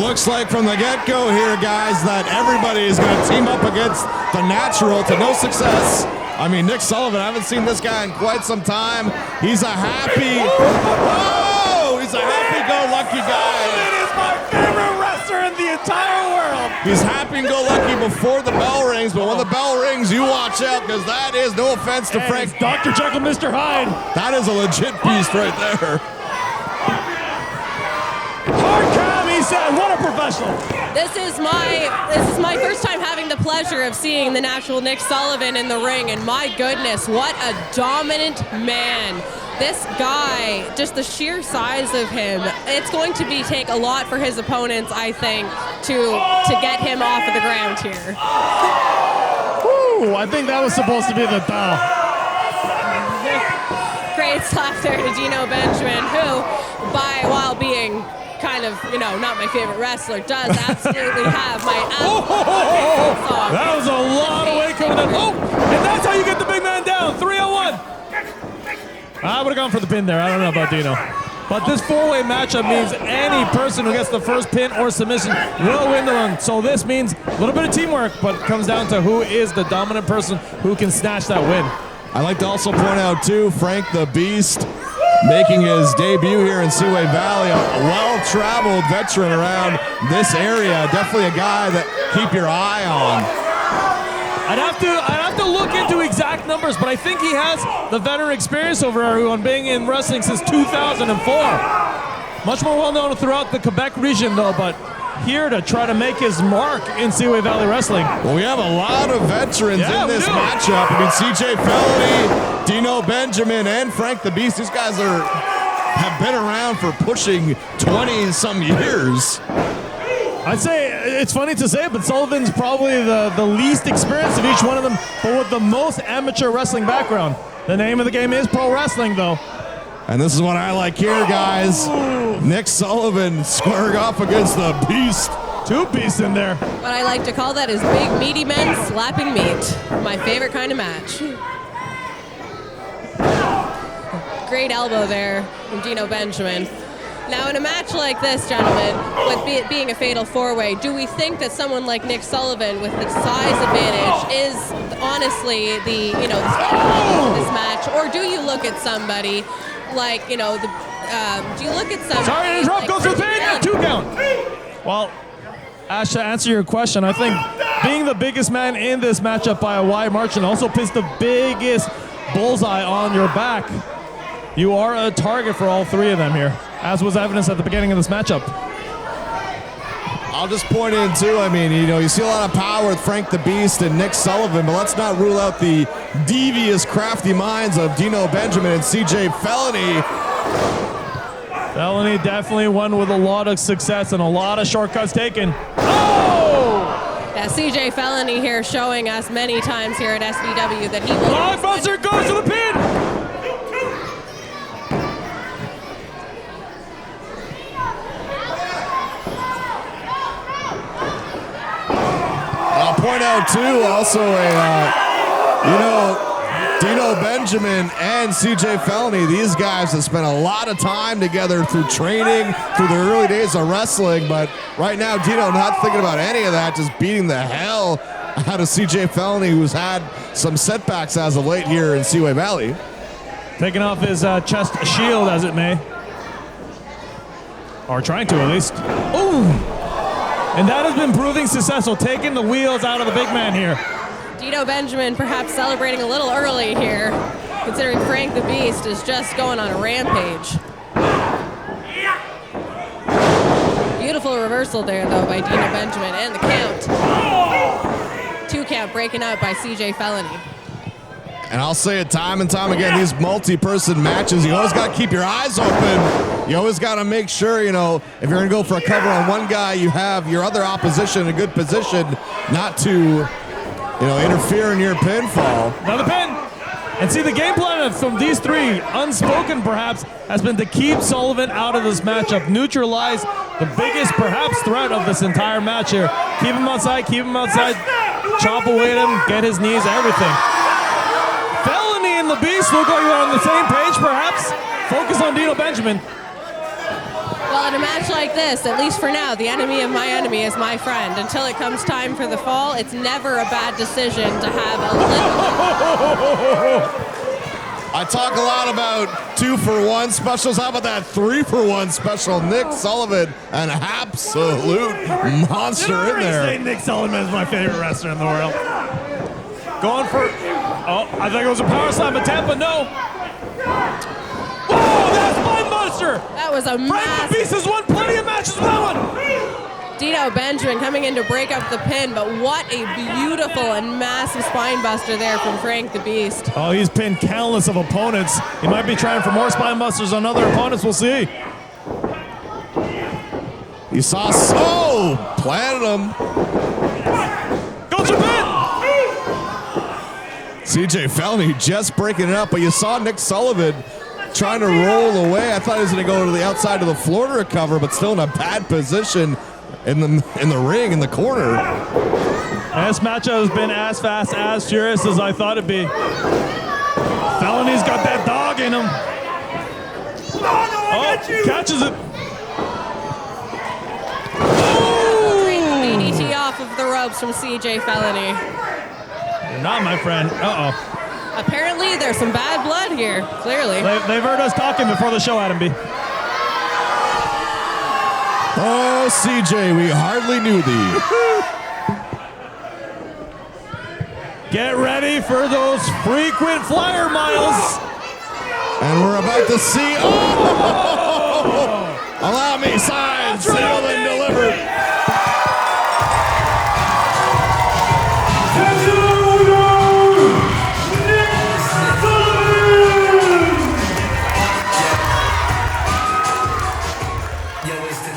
looks like from the get-go here, guys, that everybody is going to team up against the Natural to no success. I mean, Nick Sullivan, I haven't seen this guy in quite some time. He's a happy-go-lucky guy. It is my favorite wrestler in the entire world. He's happy-go-lucky before the bell rings, but when the bell rings, you watch out, because that is, no offense to Frank, Dr. Jekyll, Mr. Hyde. that is a legit beast right there. Hard cam, he said. What a professional. This is my first time having the pleasure of seeing the Natural Nick Sullivan in the ring, and my goodness, what a dominant man. This guy, just the sheer size of him, it's going to take a lot for his opponents, I think, to get him off of the ground here. Woo, I think that was supposed to be the thou. Great slap there to Deeno Benjamin, who, while being kind of, not my favorite wrestler, does absolutely have my favorite song. That was a lot of weight coming in. Oh, and that's how you get the big man down. 3-on-1. I would have gone for the pin there. I don't know about Deeno. But this four-way matchup means any person who gets the first pin or submission will win the run. So this means a little bit of teamwork, but it comes down to who is the dominant person who can snatch that win. I'd like to also point out, too, Frank the Beast making his debut here in Seaway Valley, a well-traveled veteran around this area. Definitely a guy that keep your eye on. I'd have to look into exact numbers, but I think he has the veteran experience over everyone, being in wrestling since 2004. Much more well-known throughout the Quebec region, though, but here to try to make his mark in Seaway Valley Wrestling. Well, we have a lot of veterans in this matchup. I mean, CJ Felony, Deeno Benjamin, and Frank the Beast. These guys have been around for pushing 20-some years. I'd say, it's funny to say, but Sullivan's probably the least experienced of each one of them, but with the most amateur wrestling background. The name of the game is pro wrestling, though. And this is what I like here, guys. Nick Sullivan squaring off against the Beast. Two beasts in there. What I like to call that is big, meaty men slapping meat. My favorite kind of match. Great elbow there from Deeno Benjamin. Now, in a match like this, gentlemen, with it being a fatal four-way, do we think that someone like Nick Sullivan, with the size advantage, is honestly the this match, or do you look at somebody like do you look at somebody? Sorry to interrupt. Goes for the pin. 2 count. Well, Ash, to answer your question, I think being the biggest man in this matchup by a wide margin also puts the biggest bullseye on your back. You are a target for all three of them here, as was evidenced at the beginning of this matchup. I'll just point in, too, I mean, you see a lot of power with Frank the Beast and Nick Sullivan, but let's not rule out the devious, crafty minds of Deeno Benjamin and CJ Felony. Felony definitely one with a lot of success and a lot of shortcuts taken. Oh! Yeah, CJ Felony here showing us many times here at SVW that he will... Blockbuster goes to the pin! Point out too, also Deeno Benjamin and CJ Felony, these guys have spent a lot of time together through training, through the early days of wrestling, but right now Deeno not thinking about any of that, just beating the hell out of CJ Felony, who's had some setbacks as of late here in Seaway Valley. Taking off his chest shield, as it may. Or trying to, at least. Ooh! And that has been proving successful, taking the wheels out of the big man here. Deeno Benjamin perhaps celebrating a little early here, considering Frank the Beast is just going on a rampage. Beautiful reversal there, though, by Deeno Benjamin, and the count. 2 count breaking up by CJ Felony. And I'll say it time and time again, these multi-person matches, you always got to keep your eyes open. You always got to make sure, if you're going to go for a cover on one guy, you have your other opposition in a good position not to, interfere in your pinfall. Another pin. And see, the game plan from these three, unspoken perhaps, has been to keep Sullivan out of this matchup, neutralize the biggest perhaps threat of this entire match here. Keep him outside, chop away at him, get his knees, everything. Felony and the Beast look like they're on the same page, perhaps. Focus on Deeno Benjamin. Well, in a match like this, at least for now, the enemy of my enemy is my friend. Until it comes time for the fall, it's never a bad decision to have a little... I talk a lot about 2-for-1 specials. How about that 3-for-1 special? Nick Sullivan, an absolute monster in there. Say Nick Sullivan is my favorite wrestler in the world. Going for... Oh, I think it was a power slam attempt, but no. Whoa, that's Spine Buster! That was a Frank the massive... Beast has won plenty of matches with that one. Deeno Benjamin coming in to break up the pin, but what a beautiful and massive spine buster there from Frank the Beast. Oh, he's pinned countless of opponents. He might be trying for more spine busters on other opponents. We'll see. You saw planted him. Go Japan! CJ Felony just breaking it up, but you saw Nick Sullivan trying to roll away. I thought he was going to go to the outside of the floor to recover, but still in a bad position in the ring in the corner. This matchup has been as fast, as furious as I thought it'd be. Felony's got that dog in him. Oh, catches it. Great DDT off of the ropes from CJ Felony. You're not my friend. Uh-oh. Apparently, there's some bad blood here, clearly. They've heard us talking before the show, Adam B. Oh, CJ, we hardly knew thee. Get ready for those frequent flyer miles. And we're about to see... Oh! Allow me, signed, sealed, and delivered. Yo, it's the